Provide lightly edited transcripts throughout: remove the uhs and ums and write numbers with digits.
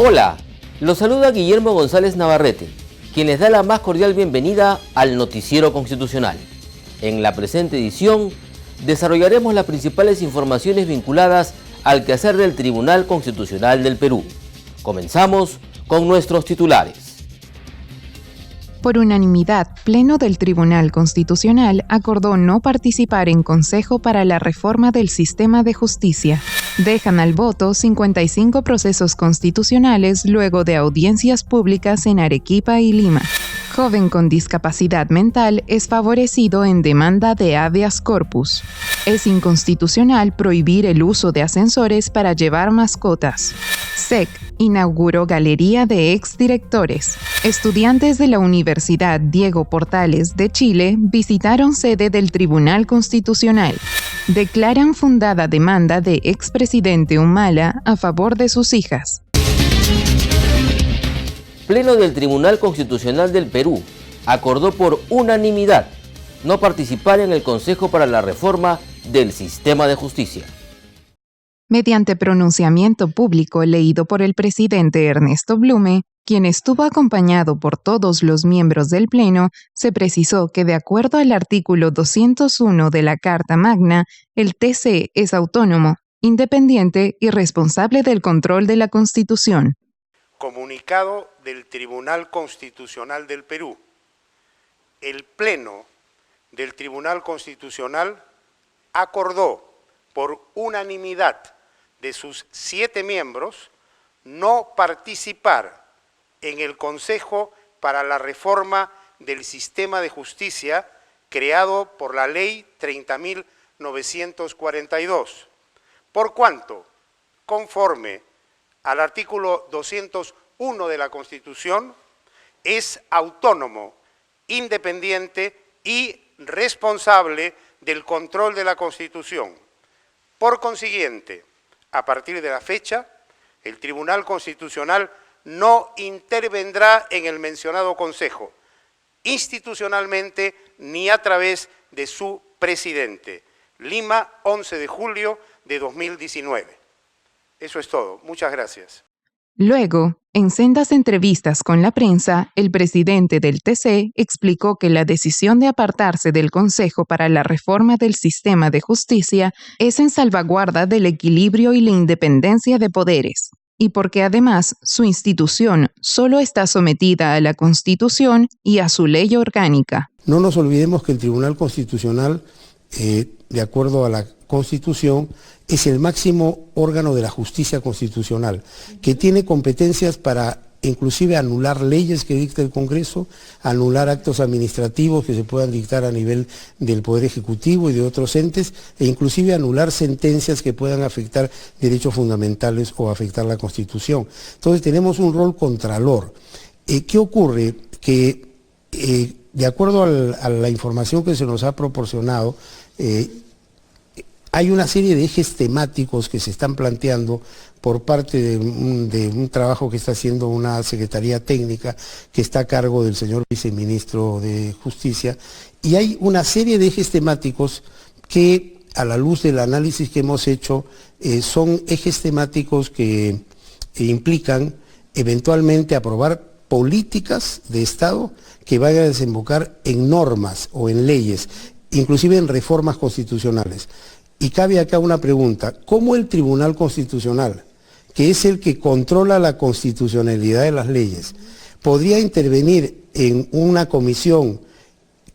Hola, los saluda Guillermo González Navarrete, quien les da la más cordial bienvenida al Noticiero Constitucional. En la presente edición desarrollaremos las principales informaciones vinculadas al quehacer del Tribunal Constitucional del Perú. Comenzamos con nuestros titulares. Por unanimidad, Pleno del Tribunal Constitucional acordó no participar en Consejo para la Reforma del Sistema de Justicia. Dejan al voto 55 procesos constitucionales luego de audiencias públicas en Arequipa y Lima. Joven con discapacidad mental es favorecido en demanda de habeas corpus. Es inconstitucional prohibir el uso de ascensores para llevar mascotas. SEC inauguró galería de exdirectores. Estudiantes de la Universidad Diego Portales de Chile visitaron sede del Tribunal Constitucional. Declaran fundada demanda de expresidente Humala a favor de sus hijas. Pleno del Tribunal Constitucional del Perú acordó por unanimidad no participar en el Consejo para la Reforma del Sistema de Justicia. Mediante pronunciamiento público leído por el presidente Ernesto Blume, quien estuvo acompañado por todos los miembros del Pleno, se precisó que de acuerdo al artículo 201 de la Carta Magna, el TC es autónomo, independiente y responsable del control de la Constitución. Comunicado del Tribunal Constitucional del Perú. El Pleno del Tribunal Constitucional acordó por unanimidad de sus 7 miembros no participar en el Consejo para la Reforma del Sistema de Justicia creado por la Ley 30.942, por cuanto, conforme al artículo 201 de la Constitución, es autónomo, independiente y responsable del control de la Constitución. Por consiguiente, a partir de la fecha, el Tribunal Constitucional no intervendrá en el mencionado Consejo, institucionalmente ni a través de su presidente. Lima, 11 de julio de 2019. Eso es todo. Muchas gracias. Luego, en sendas entrevistas con la prensa, el presidente del TC explicó que la decisión de apartarse del Consejo para la Reforma del Sistema de Justicia es en salvaguarda del equilibrio y la independencia de poderes, y porque además su institución solo está sometida a la Constitución y a su ley orgánica. No nos olvidemos que el Tribunal Constitucional, de acuerdo a la Constitución, es el máximo órgano de la justicia constitucional, que tiene competencias para inclusive anular leyes que dicta el Congreso, anular actos administrativos que se puedan dictar a nivel del Poder Ejecutivo y de otros entes, e inclusive anular sentencias que puedan afectar derechos fundamentales o afectar la Constitución. Entonces tenemos un rol contralor. ¿Qué ocurre? Que de acuerdo a la información que se nos ha proporcionado, hay una serie de ejes temáticos que se están planteando por parte de un trabajo que está haciendo una secretaría técnica que está a cargo del señor viceministro de Justicia, y hay una serie de ejes temáticos que, a la luz del análisis que hemos hecho, son ejes temáticos que implican eventualmente aprobar políticas de Estado que vayan a desembocar en normas o en leyes, inclusive en reformas constitucionales. Y cabe acá una pregunta: ¿cómo el Tribunal Constitucional, que es el que controla la constitucionalidad de las leyes, podría intervenir en una comisión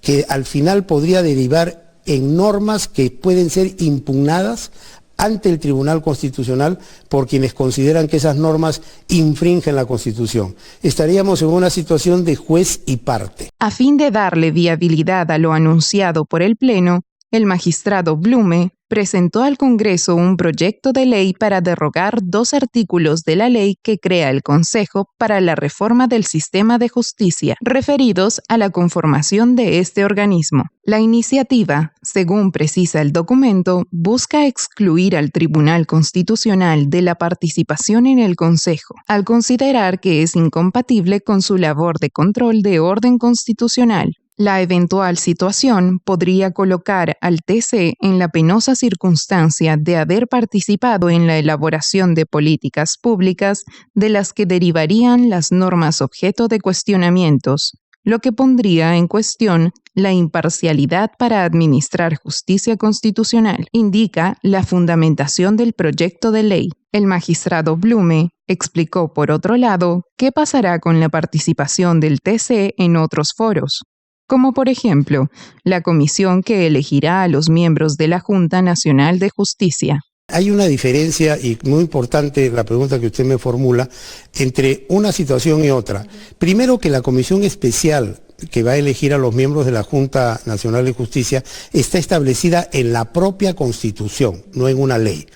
que al final podría derivar en normas que pueden ser impugnadas ante el Tribunal Constitucional por quienes consideran que esas normas infringen la Constitución? Estaríamos en una situación de juez y parte. A fin de darle viabilidad a lo anunciado por el Pleno, el magistrado Blume presentó al Congreso un proyecto de ley para derogar 2 artículos de la ley que crea el Consejo para la Reforma del Sistema de Justicia, referidos a la conformación de este organismo. La iniciativa, según precisa el documento, busca excluir al Tribunal Constitucional de la participación en el Consejo, al considerar que es incompatible con su labor de control de orden constitucional. La eventual situación podría colocar al TC en la penosa circunstancia de haber participado en la elaboración de políticas públicas de las que derivarían las normas objeto de cuestionamientos, lo que pondría en cuestión la imparcialidad para administrar justicia constitucional, indica la fundamentación del proyecto de ley. El magistrado Blume explicó, por otro lado, qué pasará con la participación del TC en otros foros, como por ejemplo, la comisión que elegirá a los miembros de la Junta Nacional de Justicia. Hay una diferencia, y muy importante la pregunta que usted me formula, entre una situación y otra. Primero, que la comisión especial que va a elegir a los miembros de la Junta Nacional de Justicia está establecida en la propia Constitución, no en una ley.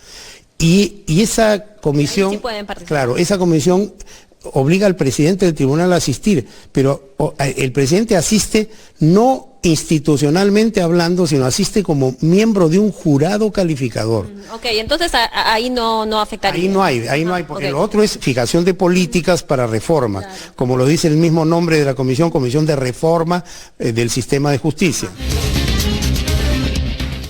Y esa comisión, sí pueden participar. Claro, esa comisión obliga al presidente del tribunal a asistir, pero el presidente asiste no institucionalmente hablando, sino asiste como miembro de un jurado calificador. Ok, entonces ahí no afectaría. Ahí no hay, porque lo otro es fijación de políticas para reformas, como lo dice el mismo nombre de la comisión, Comisión de Reforma del Sistema de Justicia.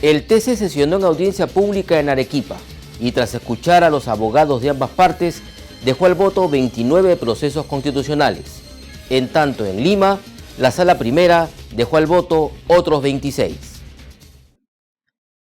El TC sesionó en audiencia pública en Arequipa y tras escuchar a los abogados de ambas partes, dejó al voto 29 procesos constitucionales. En tanto, en Lima, la Sala Primera dejó al voto otros 26.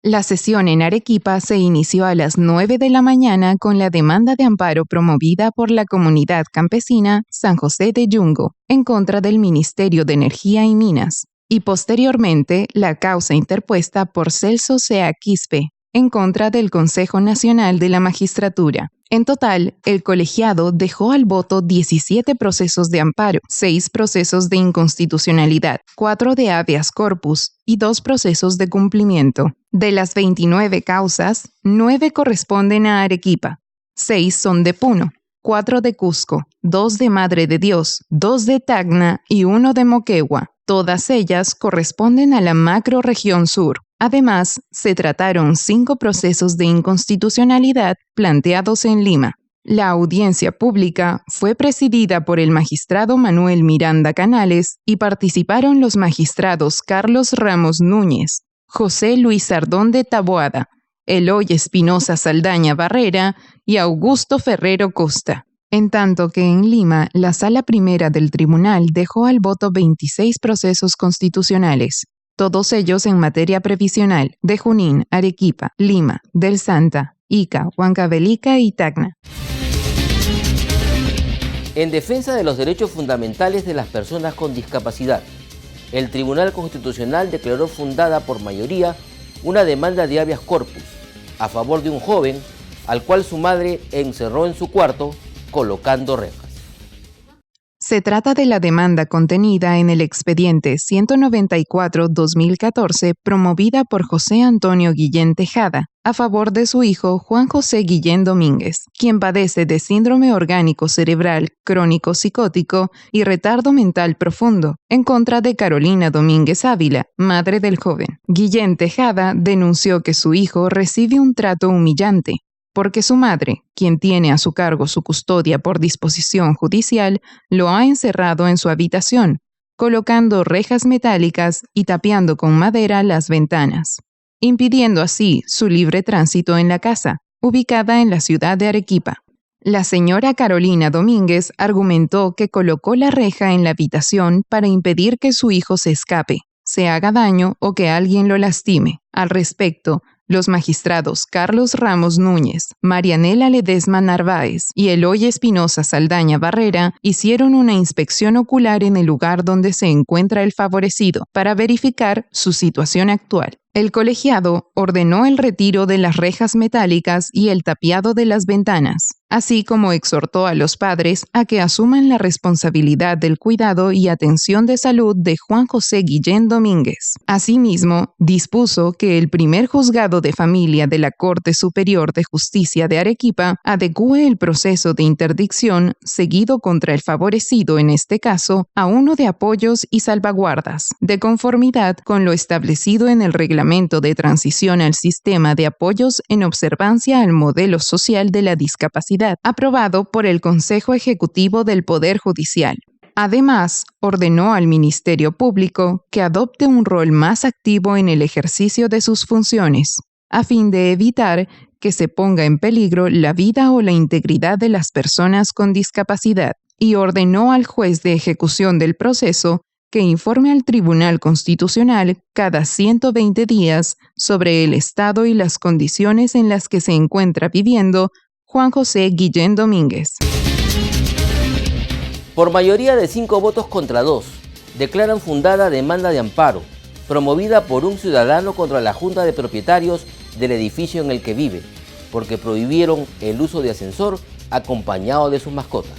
La sesión en Arequipa se inició a las 9 de la mañana con la demanda de amparo promovida por la comunidad campesina San José de Yungo en contra del Ministerio de Energía y Minas, y posteriormente la causa interpuesta por Celso Sea Quispe en contra del Consejo Nacional de la Magistratura. En total, el colegiado dejó al voto 17 procesos de amparo, 6 procesos de inconstitucionalidad, 4 de habeas corpus y 2 procesos de cumplimiento. De las 29 causas, 9 corresponden a Arequipa, 6 son de Puno, 4 de Cusco, 2 de Madre de Dios, 2 de Tacna y 1 de Moquegua. Todas ellas corresponden a la macrorregión sur. Además, se trataron 5 procesos de inconstitucionalidad planteados en Lima. La audiencia pública fue presidida por el magistrado Manuel Miranda Canales y participaron los magistrados Carlos Ramos Núñez, José Luis Ardón de Taboada, Eloy Espinosa Saldaña Barrera y Augusto Ferrero Costa. En tanto que en Lima, la Sala Primera del Tribunal dejó al voto 26 procesos constitucionales, todos ellos en materia previsional, de Junín, Arequipa, Lima, del Santa, Ica, Huancavelica y Tacna. En defensa de los derechos fundamentales de las personas con discapacidad, el Tribunal Constitucional declaró fundada por mayoría una demanda de habeas corpus a favor de un joven al cual su madre encerró en su cuarto colocando rejas. Se trata de la demanda contenida en el expediente 194-2014 promovida por José Antonio Guillén Tejada a favor de su hijo Juan José Guillén Domínguez, quien padece de síndrome orgánico cerebral crónico psicótico y retardo mental profundo, en contra de Carolina Domínguez Ávila, madre del joven. Guillén Tejada denunció que su hijo recibe un trato humillante, porque su madre, quien tiene a su cargo su custodia por disposición judicial, lo ha encerrado en su habitación, colocando rejas metálicas y tapiando con madera las ventanas, impidiendo así su libre tránsito en la casa, ubicada en la ciudad de Arequipa. La señora Carolina Domínguez argumentó que colocó la reja en la habitación para impedir que su hijo se escape, se haga daño o que alguien lo lastime. Al respecto, los magistrados Carlos Ramos Núñez, Marianela Ledesma Narváez y Eloy Espinosa Saldaña Barrera hicieron una inspección ocular en el lugar donde se encuentra el favorecido para verificar su situación actual. El colegiado ordenó el retiro de las rejas metálicas y el tapiado de las ventanas, así como exhortó a los padres a que asuman la responsabilidad del cuidado y atención de salud de Juan José Guillén Domínguez. Asimismo, dispuso que el primer juzgado de familia de la Corte Superior de Justicia de Arequipa adecúe el proceso de interdicción seguido contra el favorecido, en este caso, a uno de apoyos y salvaguardas, de conformidad con lo establecido en el reglamento de transición al sistema de apoyos en observancia al modelo social de la discapacidad, aprobado por el Consejo Ejecutivo del Poder Judicial. Además, ordenó al Ministerio Público que adopte un rol más activo en el ejercicio de sus funciones, a fin de evitar que se ponga en peligro la vida o la integridad de las personas con discapacidad, y ordenó al juez de ejecución del proceso que informe al Tribunal Constitucional cada 120 días sobre el estado y las condiciones en las que se encuentra viviendo Juan José Guillén Domínguez. Por mayoría de 5 votos contra 2, declaran fundada demanda de amparo, promovida por un ciudadano contra la Junta de Propietarios del edificio en el que vive, porque prohibieron el uso de ascensor acompañado de sus mascotas.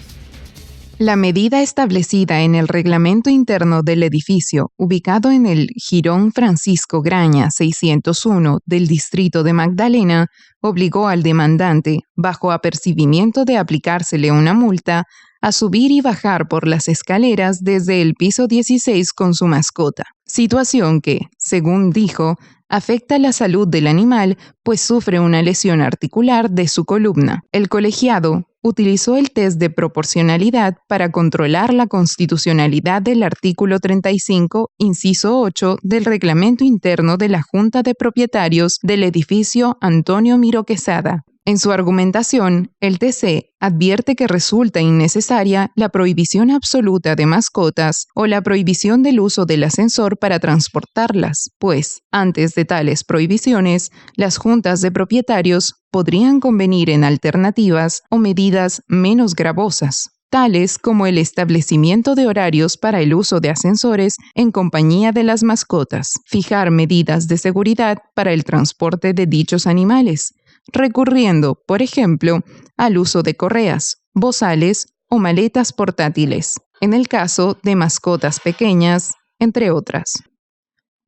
La medida establecida en el reglamento interno del edificio, ubicado en el Jirón Francisco Graña 601 del distrito de Magdalena, obligó al demandante, bajo apercibimiento de aplicársele una multa, a subir y bajar por las escaleras desde el piso 16 con su mascota, situación que, según dijo, afecta la salud del animal, pues sufre una lesión articular de su columna. El colegiado utilizó el test de proporcionalidad para controlar la constitucionalidad del artículo 35, inciso 8 del reglamento interno de la Junta de Propietarios del edificio Antonio Miró Quesada. En su argumentación, el TC advierte que resulta innecesaria la prohibición absoluta de mascotas o la prohibición del uso del ascensor para transportarlas, pues, antes de tales prohibiciones, las juntas de propietarios podrían convenir en alternativas o medidas menos gravosas, tales como el establecimiento de horarios para el uso de ascensores en compañía de las mascotas, fijar medidas de seguridad para el transporte de dichos animales, recurriendo, por ejemplo, al uso de correas, bozales o maletas portátiles, en el caso de mascotas pequeñas, entre otras.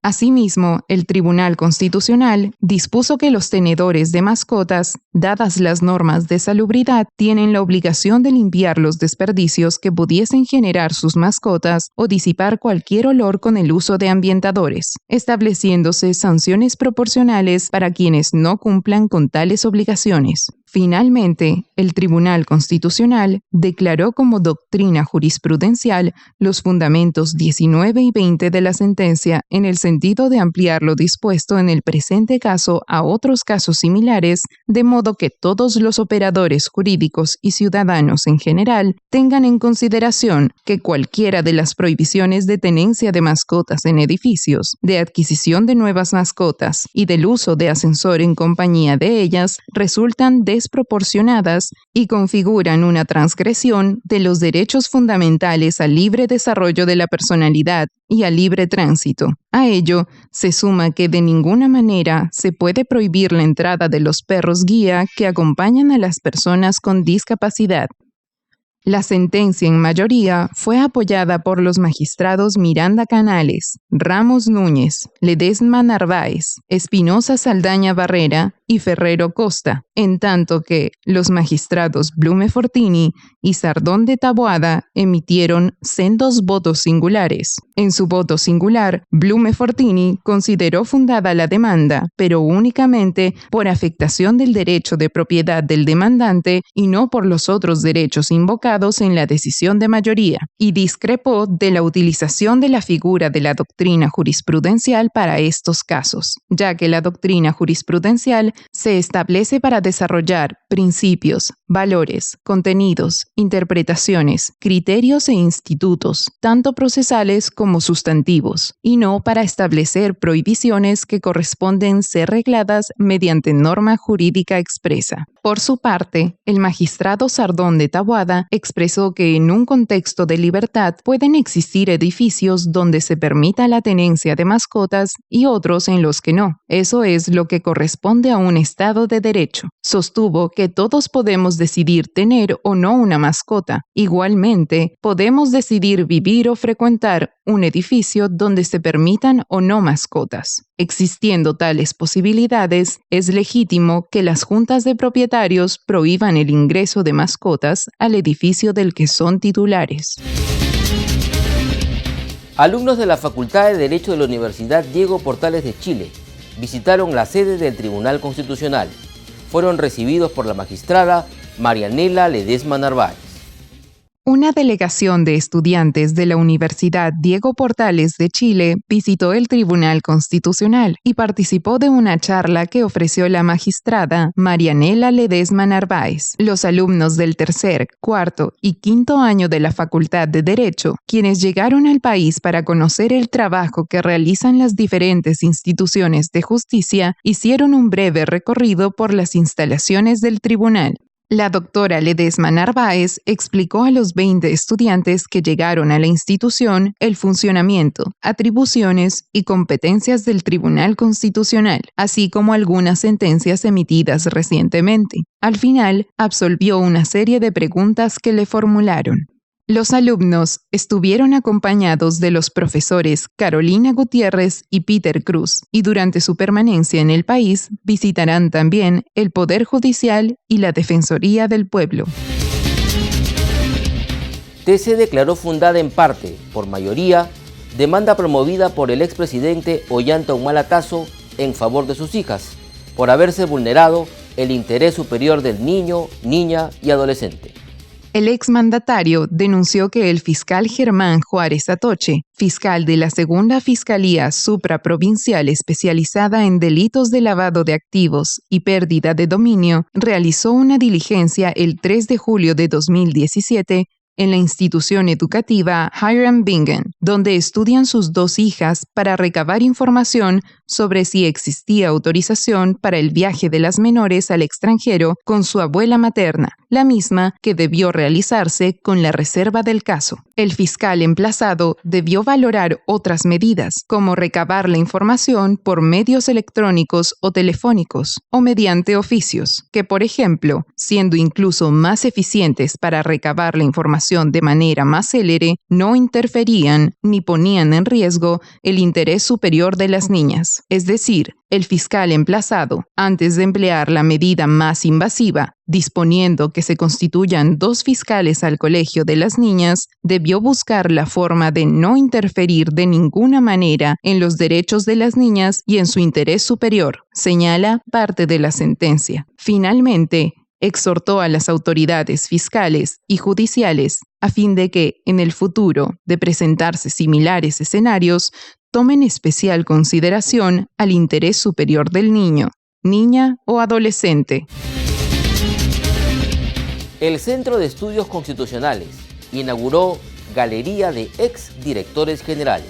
Asimismo, el Tribunal Constitucional dispuso que los tenedores de mascotas, dadas las normas de salubridad, tienen la obligación de limpiar los desperdicios que pudiesen generar sus mascotas o disipar cualquier olor con el uso de ambientadores, estableciéndose sanciones proporcionales para quienes no cumplan con tales obligaciones. Finalmente, el Tribunal Constitucional declaró como doctrina jurisprudencial los fundamentos 19 y 20 de la sentencia en el sentido de ampliar lo dispuesto en el presente caso a otros casos similares, de modo que todos los operadores jurídicos y ciudadanos en general tengan en consideración que cualquiera de las prohibiciones de tenencia de mascotas en edificios, de adquisición de nuevas mascotas y del uso de ascensor en compañía de ellas resultan desproporcionadas y configuran una transgresión de los derechos fundamentales al libre desarrollo de la personalidad y al libre tránsito. A ello se suma que de ninguna manera se puede prohibir la entrada de los perros guía que acompañan a las personas con discapacidad. La sentencia en mayoría fue apoyada por los magistrados Miranda Canales, Ramos Núñez, Ledesma Narváez, Espinosa Saldaña Barrera y Ferrero Costa, en tanto que los magistrados Blume Fortini y Sardón de Taboada emitieron sendos votos singulares. En su voto singular, Blume Fortini consideró fundada la demanda, pero únicamente por afectación del derecho de propiedad del demandante y no por los otros derechos invocados en la decisión de mayoría, y discrepó de la utilización de la figura de la doctrina jurisprudencial para estos casos, ya que la doctrina jurisprudencial se establece para desarrollar principios, valores, contenidos, interpretaciones, criterios e institutos, tanto procesales como sustantivos, y no para establecer prohibiciones que corresponden ser regladas mediante norma jurídica expresa. Por su parte, el magistrado Sardón de Taboada expresó que en un contexto de libertad pueden existir edificios donde se permita la tenencia de mascotas y otros en los que no. Eso es lo que corresponde a un Estado de Derecho. Sostuvo que todos podemos decidir tener o no una mascota. Igualmente, podemos decidir vivir o frecuentar un edificio donde se permitan o no mascotas. Existiendo tales posibilidades, es legítimo que las juntas de propietarios prohíban el ingreso de mascotas al edificio del que son titulares. Alumnos de la Facultad de Derecho de la Universidad Diego Portales de Chile visitaron la sede del Tribunal Constitucional. Fueron recibidos por la magistrada Marianela Ledesma Narváez. Una delegación de estudiantes de la Universidad Diego Portales de Chile visitó el Tribunal Constitucional y participó de una charla que ofreció la magistrada Marianela Ledesma Narváez. Los alumnos del tercer, cuarto y quinto año de la Facultad de Derecho, quienes llegaron al país para conocer el trabajo que realizan las diferentes instituciones de justicia, hicieron un breve recorrido por las instalaciones del tribunal. La doctora Ledesma Narváez explicó a los 20 estudiantes que llegaron a la institución el funcionamiento, atribuciones y competencias del Tribunal Constitucional, así como algunas sentencias emitidas recientemente. Al final, absolvió una serie de preguntas que le formularon. Los alumnos estuvieron acompañados de los profesores Carolina Gutiérrez y Peter Cruz, y durante su permanencia en el país visitarán también el Poder Judicial y la Defensoría del Pueblo. TC declaró fundada en parte, por mayoría, demanda promovida por el expresidente Ollanta Humala Tazo en favor de sus hijas, por haberse vulnerado el interés superior del niño, niña y adolescente. El exmandatario denunció que el fiscal Germán Juárez Atoche, fiscal de la Segunda Fiscalía Supraprovincial especializada en delitos de lavado de activos y pérdida de dominio, realizó una diligencia el 3 de julio de 2017 en la institución educativa Hiram Bingen, donde estudian sus 2 hijas para recabar información sobre si existía autorización para el viaje de las menores al extranjero con su abuela materna, la misma que debió realizarse con la reserva del caso. El fiscal emplazado debió valorar otras medidas, como recabar la información por medios electrónicos o telefónicos, o mediante oficios, que, por ejemplo, siendo incluso más eficientes para recabar la información de manera más célere, no interferían ni ponían en riesgo el interés superior de las niñas. Es decir, el fiscal emplazado, antes de emplear la medida más invasiva, disponiendo que se constituyan 2 fiscales al colegio de las niñas, debió buscar la forma de no interferir de ninguna manera en los derechos de las niñas y en su interés superior, señala parte de la sentencia. Finalmente, exhortó a las autoridades fiscales y judiciales a fin de que, en el futuro, de presentarse similares escenarios, tomen especial consideración al interés superior del niño, niña o adolescente. El Centro de Estudios Constitucionales inauguró Galería de Exdirectores Generales.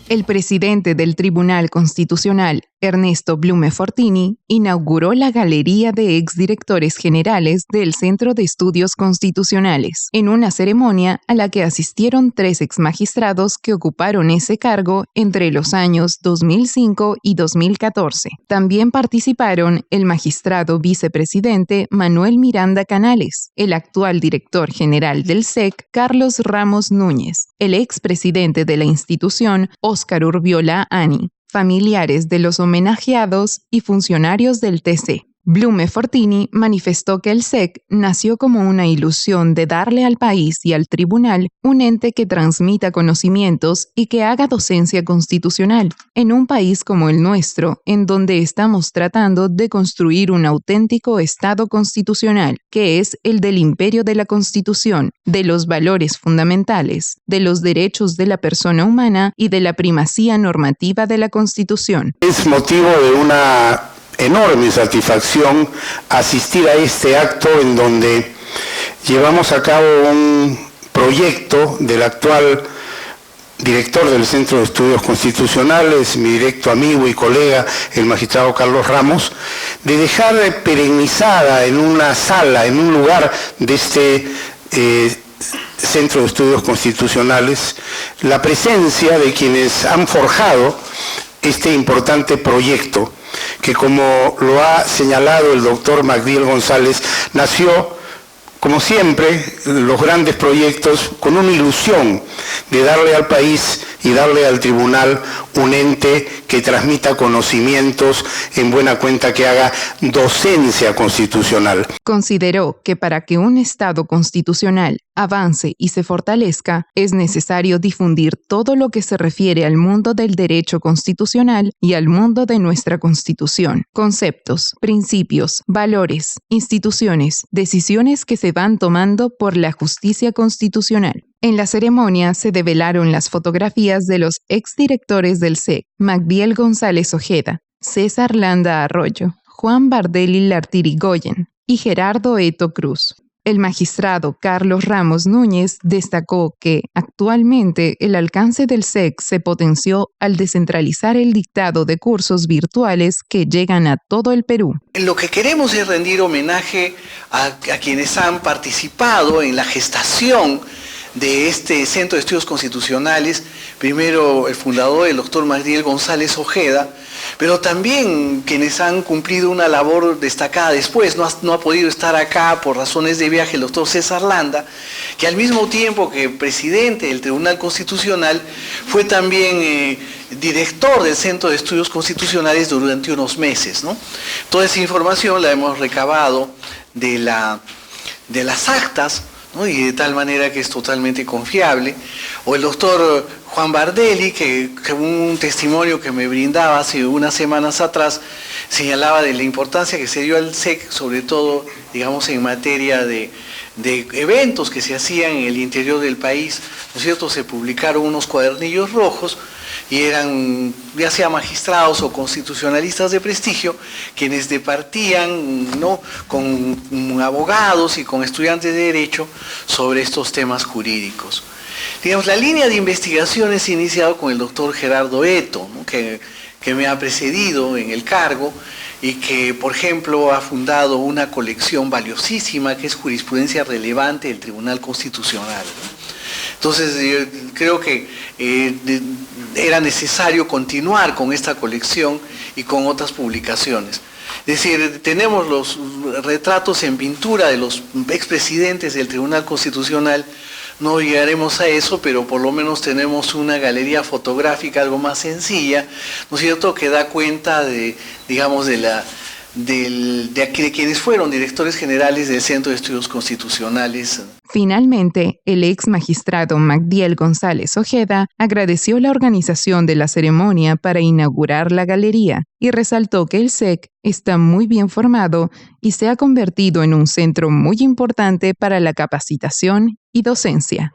El presidente del Tribunal Constitucional, Ernesto Blume Fortini, inauguró la Galería de Exdirectores Generales del Centro de Estudios Constitucionales, en una ceremonia a la que asistieron 3 exmagistrados que ocuparon ese cargo entre los años 2005 y 2014. También participaron el magistrado vicepresidente Manuel Miranda Canales, el actual director general del SEC, Carlos Ramos Núñez, el expresidente de la institución, Óscar Urbiola Ani, familiares de los homenajeados y funcionarios del TC. Blume Fortini manifestó que el SEC nació como una ilusión de darle al país y al tribunal un ente que transmita conocimientos y que haga docencia constitucional, en un país como el nuestro, en donde estamos tratando de construir un auténtico Estado constitucional, que es el del imperio de la Constitución, de los valores fundamentales, de los derechos de la persona humana y de la primacía normativa de la Constitución. Es motivo de una enorme satisfacción asistir a este acto en donde llevamos a cabo un proyecto del actual director del Centro de Estudios Constitucionales, mi directo amigo y colega, el magistrado Carlos Ramos, de dejar perennizada en una sala, en un lugar de este Centro de Estudios Constitucionales, la presencia de quienes han forjado este importante proyecto, que, como lo ha señalado el doctor Magdiel González, nació, como siempre, los grandes proyectos con una ilusión de darle al país y darle al tribunal un ente que transmita conocimientos, en buena cuenta que haga docencia constitucional. Consideró que para que un Estado constitucional avance y se fortalezca, es necesario difundir todo lo que se refiere al mundo del derecho constitucional y al mundo de nuestra Constitución. Conceptos, principios, valores, instituciones, decisiones que se van tomando por la justicia constitucional. En la ceremonia se develaron las fotografías de los exdirectores del SEC, Magdiel González Ojeda, César Landa Arroyo, Juan Bardelli Lartirigoyen y Gerardo Eto Cruz. El magistrado Carlos Ramos Núñez destacó que actualmente el alcance del SEC se potenció al descentralizar el dictado de cursos virtuales que llegan a todo el Perú. Lo que queremos es rendir homenaje a quienes han participado en la gestación de este Centro de Estudios Constitucionales, primero el fundador, el doctor Magdiel González Ojeda, pero también quienes han cumplido una labor destacada después. No ha podido estar acá por razones de viaje el doctor César Landa, que al mismo tiempo que presidente del Tribunal Constitucional fue también director del Centro de Estudios Constitucionales durante unos meses, ¿no? Toda esa información la hemos recabado de las actas, ¿no? Y de tal manera que es totalmente confiable. O el doctor Juan Bardelli, que un testimonio que me brindaba hace unas semanas atrás, señalaba de la importancia que se dio al SEC, sobre todo, digamos, en materia de eventos que se hacían en el interior del país, ¿no es cierto? Se publicaron unos cuadernillos rojos y eran ya sea magistrados o constitucionalistas de prestigio quienes departían, ¿no?, con abogados y con estudiantes de derecho sobre estos temas jurídicos. Digamos, la línea de investigación es iniciado con el doctor Gerardo Eto, ¿no?, que me ha precedido en el cargo y que, por ejemplo, ha fundado una colección valiosísima que es Jurisprudencia Relevante del Tribunal Constitucional, ¿no? Entonces, yo creo que era necesario continuar con esta colección y con otras publicaciones. Es decir, tenemos los retratos en pintura de los expresidentes del Tribunal Constitucional. No llegaremos a eso, pero por lo menos tenemos una galería fotográfica algo más sencilla, ¿no es cierto?, que da cuenta de, digamos, de quienes fueron directores generales del Centro de Estudios Constitucionales. Finalmente, el ex magistrado Magdiel González Ojeda agradeció la organización de la ceremonia para inaugurar la galería y resaltó que el SEC está muy bien formado y se ha convertido en un centro muy importante para la capacitación y docencia.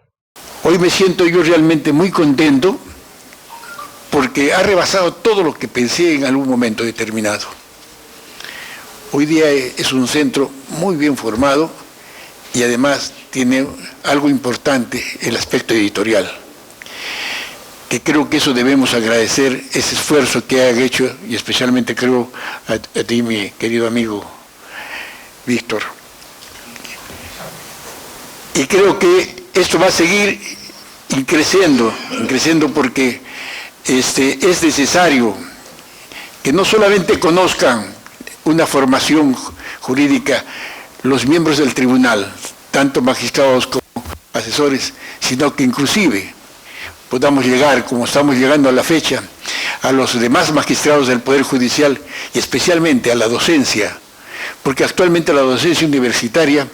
Hoy me siento yo realmente muy contento porque ha rebasado todo lo que pensé en algún momento determinado. Hoy día es un centro muy bien formado y además tiene algo importante, el aspecto editorial, que creo que eso debemos agradecer, ese esfuerzo que han hecho, y especialmente creo a ti, mi querido amigo Víctor. Y creo que esto va a seguir creciendo porque es necesario que no solamente conozcan una formación jurídica los miembros del tribunal, tanto magistrados como asesores, sino que inclusive podamos llegar, como estamos llegando a la fecha, a los demás magistrados del Poder Judicial y especialmente a la docencia, porque actualmente la docencia universitaria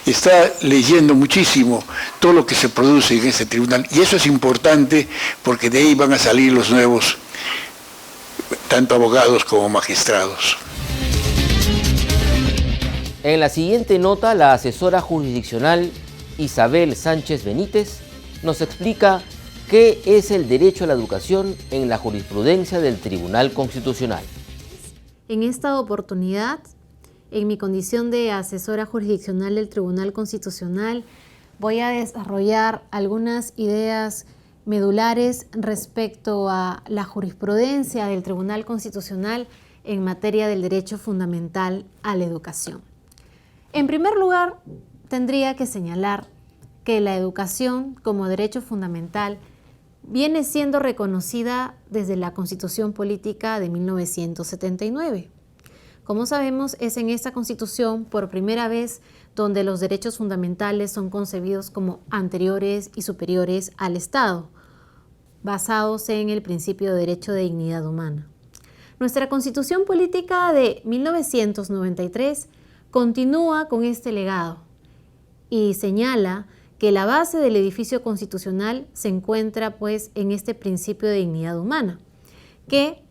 está leyendo muchísimo todo lo que se produce en este tribunal, y eso es importante porque de ahí van a salir los nuevos, tanto abogados como magistrados. En la siguiente nota, la asesora jurisdiccional Isabel Sánchez Benítez nos explica qué es el derecho a la educación en la jurisprudencia del Tribunal Constitucional. En esta oportunidad, en mi condición de asesora jurisdiccional del Tribunal Constitucional, voy a desarrollar algunas ideas medulares respecto a la jurisprudencia del Tribunal Constitucional en materia del derecho fundamental a la educación. En primer lugar, tendría que señalar que la educación como derecho fundamental viene siendo reconocida desde la Constitución Política de 1979. Como sabemos, es en esta Constitución por primera vez donde los derechos fundamentales son concebidos como anteriores y superiores al Estado. basados en el principio de derecho de dignidad humana. Nuestra Constitución Política de 1993 continúa con este legado y señala que la base del edificio constitucional se encuentra pues en este principio de dignidad humana, que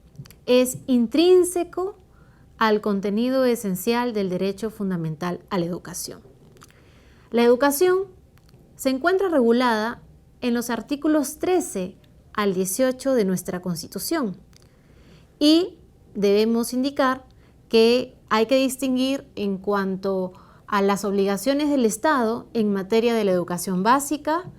es intrínseco al contenido esencial del derecho fundamental a la educación. La educación se encuentra regulada en los artículos 13 al 18 de nuestra Constitución y debemos indicar que hay que distinguir en cuanto a las obligaciones del Estado en materia de la educación básica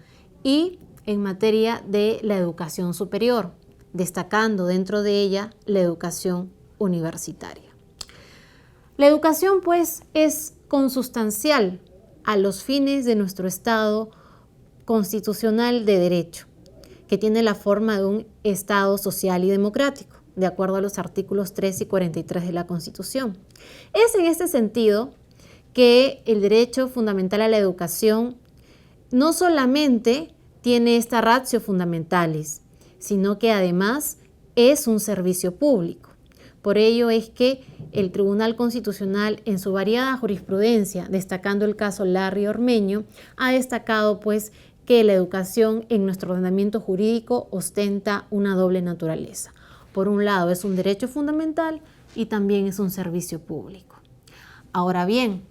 y en materia de la educación superior, destacando dentro de ella la educación universitaria. La educación, pues, es consustancial a los fines de nuestro Estado constitucional de derecho, que tiene la forma de un Estado social y democrático, de acuerdo a los artículos 3 y 43 de la Constitución. Es en este sentido que el derecho fundamental a la educación no solamente tiene esta ratio fundamentalis, sino que además es un servicio público. Por ello es que el Tribunal Constitucional, en su variada jurisprudencia, destacando el caso Larry Ormeño, ha destacado pues que la educación en nuestro ordenamiento jurídico ostenta una doble naturaleza. Por un lado es un derecho fundamental y también es un servicio público. Ahora bien,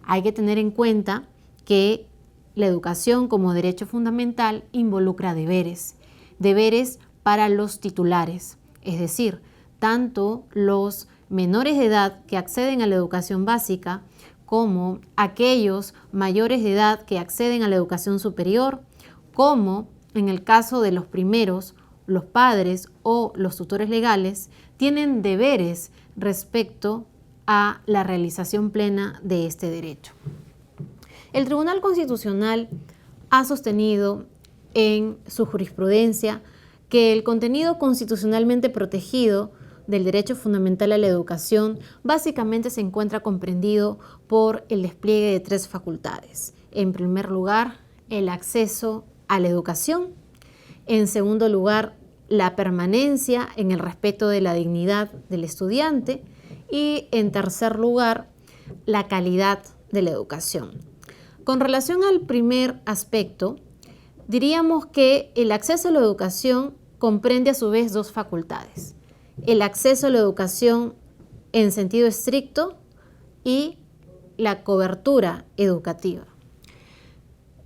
hay que tener en cuenta que la educación como derecho fundamental involucra deberes para los titulares, es decir, tanto los menores de edad que acceden a la educación básica como aquellos mayores de edad que acceden a la educación superior, como en el caso de los primeros, los padres o los tutores legales tienen deberes respecto a la realización plena de este derecho. El Tribunal Constitucional ha sostenido en su jurisprudencia que el contenido constitucionalmente protegido del derecho fundamental a la educación básicamente se encuentra comprendido por el despliegue de 3 facultades. En primer lugar, el acceso a la educación. En segundo lugar, la permanencia en el respeto de la dignidad del estudiante. Y en tercer lugar, la calidad de la educación. Con relación al primer aspecto, diríamos que el acceso a la educación comprende a su vez 2 facultades. El acceso a la educación en sentido estricto y la cobertura educativa.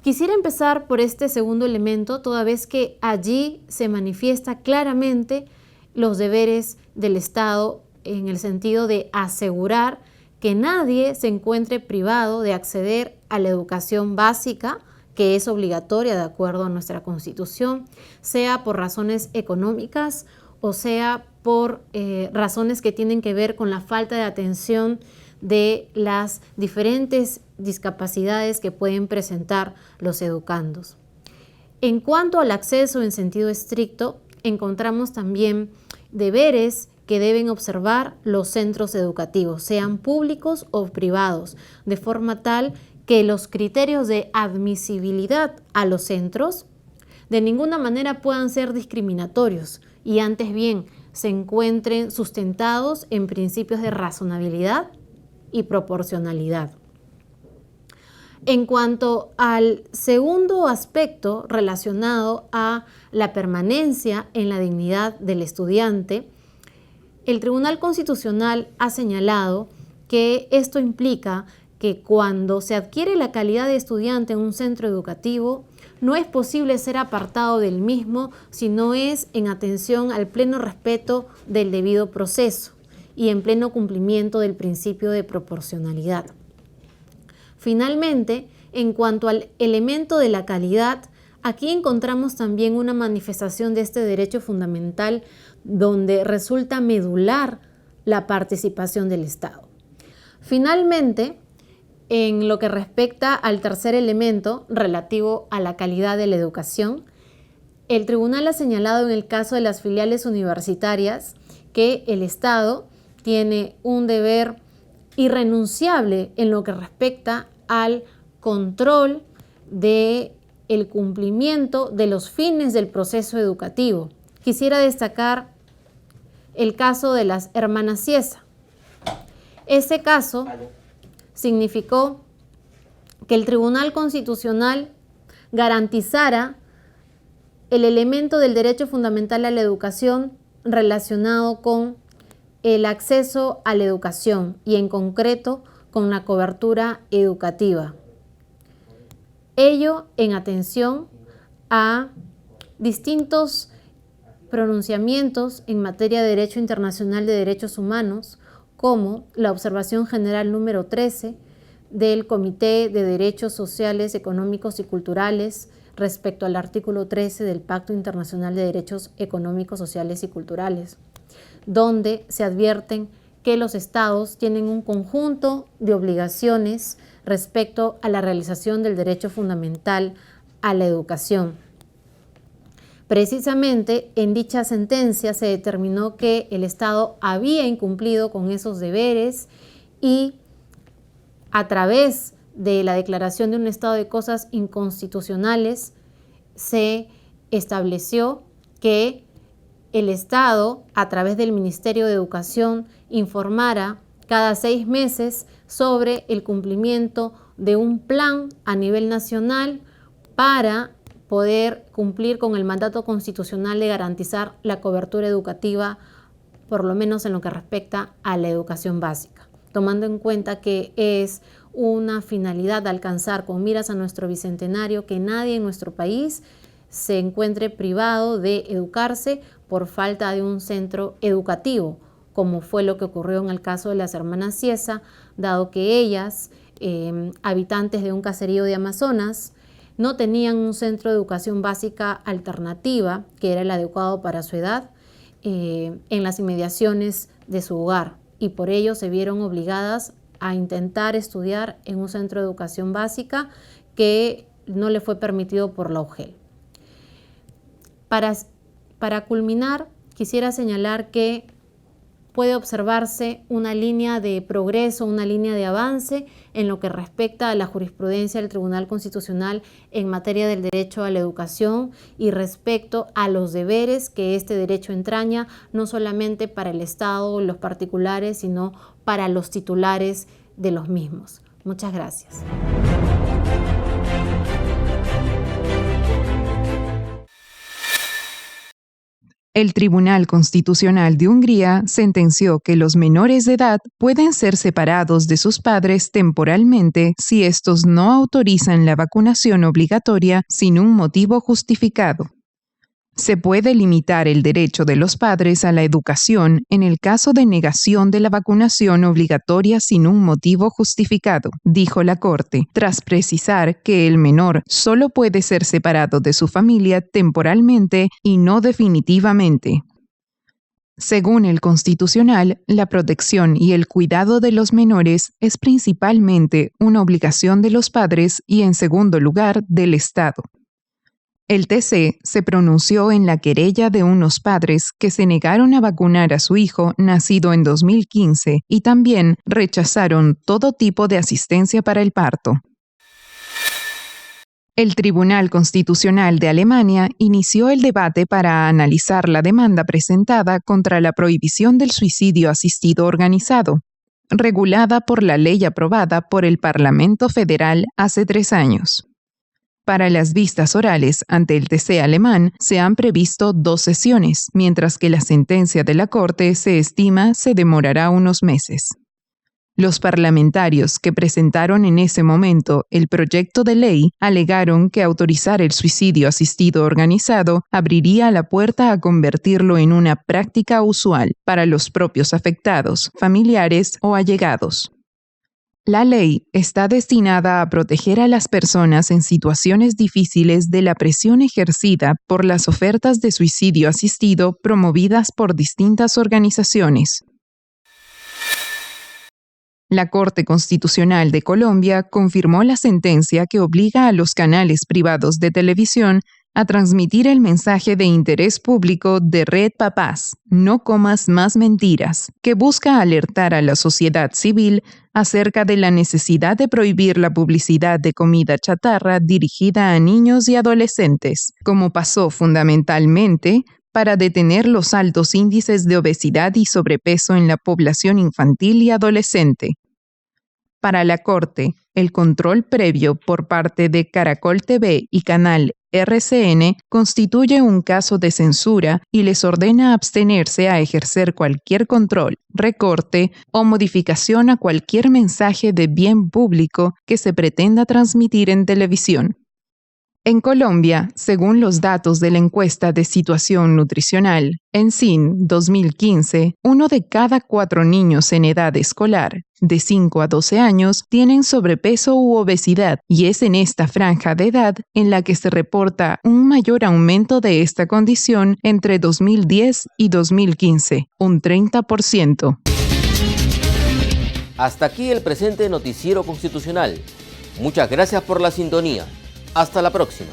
Quisiera empezar por este segundo elemento, toda vez que allí se manifiesta claramente los deberes del Estado en el sentido de asegurar que nadie se encuentre privado de acceder a la educación básica, que es obligatoria de acuerdo a nuestra Constitución, sea por razones económicas o sea por razones que tienen que ver con la falta de atención de las diferentes discapacidades que pueden presentar los educandos. En cuanto al acceso en sentido estricto, encontramos también deberes que deben observar los centros educativos, sean públicos o privados, de forma tal que los criterios de admisibilidad a los centros de ninguna manera puedan ser discriminatorios y antes bien se encuentren sustentados en principios de razonabilidad y proporcionalidad. En cuanto al segundo aspecto relacionado a la permanencia en la dignidad del estudiante, el Tribunal Constitucional ha señalado que esto implica que cuando se adquiere la calidad de estudiante en un centro educativo, no es posible ser apartado del mismo si no es en atención al pleno respeto del debido proceso y en pleno cumplimiento del principio de proporcionalidad. Finalmente, en cuanto al elemento de la calidad, aquí encontramos también una manifestación de este derecho fundamental donde resulta medular la participación del Estado. Finalmente, en lo que respecta al tercer elemento relativo a la calidad de la educación, el tribunal ha señalado en el caso de las filiales universitarias que el Estado tiene un deber irrenunciable en lo que respecta al control de el cumplimiento de los fines del proceso educativo. Quisiera destacar el caso de las hermanas Ciesa. Ese caso significó que el Tribunal Constitucional garantizara el elemento del derecho fundamental a la educación relacionado con el acceso a la educación y en concreto con la cobertura educativa. Ello en atención a distintos pronunciamientos en materia de derecho internacional de derechos humanos, como la observación general número 13 del Comité de Derechos Sociales, Económicos y Culturales respecto al artículo 13 del Pacto Internacional de Derechos Económicos, Sociales y Culturales, donde se advierten que los estados tienen un conjunto de obligaciones respecto a la realización del derecho fundamental a la educación. Precisamente en dicha sentencia se determinó que el Estado había incumplido con esos deberes y a través de la declaración de un estado de cosas inconstitucionales se estableció que el Estado, a través del Ministerio de Educación, informara cada 6 meses sobre el cumplimiento de un plan a nivel nacional para poder cumplir con el mandato constitucional de garantizar la cobertura educativa, por lo menos en lo que respecta a la educación básica, tomando en cuenta que es una finalidad alcanzar con miras a nuestro bicentenario que nadie en nuestro país se encuentre privado de educarse por falta de un centro educativo, como fue lo que ocurrió en el caso de las hermanas Ciesa, dado que ellas, habitantes de un caserío de Amazonas, no tenían un centro de educación básica alternativa, que era el adecuado para su edad, en las inmediaciones de su hogar, y por ello se vieron obligadas a intentar estudiar en un centro de educación básica que no le fue permitido por la UGEL. Para culminar, quisiera señalar que puede observarse una línea de progreso, una línea de avance en lo que respecta a la jurisprudencia del Tribunal Constitucional en materia del derecho a la educación y respecto a los deberes que este derecho entraña, no solamente para el Estado o los particulares, sino para los titulares de los mismos. Muchas gracias. El Tribunal Constitucional de Hungría sentenció que los menores de edad pueden ser separados de sus padres temporalmente si estos no autorizan la vacunación obligatoria sin un motivo justificado. Se puede limitar el derecho de los padres a la educación en el caso de negación de la vacunación obligatoria sin un motivo justificado, dijo la Corte, tras precisar que el menor solo puede ser separado de su familia temporalmente y no definitivamente. Según el Constitucional, la protección y el cuidado de los menores es principalmente una obligación de los padres y, en segundo lugar, del Estado. El TC se pronunció en la querella de unos padres que se negaron a vacunar a su hijo nacido en 2015 y también rechazaron todo tipo de asistencia para el parto. El Tribunal Constitucional de Alemania inició el debate para analizar la demanda presentada contra la prohibición del suicidio asistido organizado, regulada por la ley aprobada por el Parlamento Federal hace 3 años. Para las vistas orales ante el TC alemán se han previsto 2 sesiones, mientras que la sentencia de la Corte se estima se demorará unos meses. Los parlamentarios que presentaron en ese momento el proyecto de ley alegaron que autorizar el suicidio asistido organizado abriría la puerta a convertirlo en una práctica usual para los propios afectados, familiares o allegados. La ley está destinada a proteger a las personas en situaciones difíciles de la presión ejercida por las ofertas de suicidio asistido promovidas por distintas organizaciones. La Corte Constitucional de Colombia confirmó la sentencia que obliga a los canales privados de televisión a transmitir el mensaje de interés público de Red Papás, No Comas Más Mentiras, que busca alertar a la sociedad civil acerca de la necesidad de prohibir la publicidad de comida chatarra dirigida a niños y adolescentes, como pasó fundamentalmente para detener los altos índices de obesidad y sobrepeso en la población infantil y adolescente. Para la Corte, el control previo por parte de Caracol TV y Canal RCN constituye un caso de censura y les ordena abstenerse a ejercer cualquier control, recorte o modificación a cualquier mensaje de bien público que se pretenda transmitir en televisión. En Colombia, según los datos de la encuesta de situación nutricional, ENSIN 2015, 1 de cada 4 niños en edad escolar, de 5 a 12 años, tienen sobrepeso u obesidad, y es en esta franja de edad en la que se reporta un mayor aumento de esta condición entre 2010 y 2015, un 30%. Hasta aquí el presente noticiero constitucional. Muchas gracias por la sintonía. Hasta la próxima.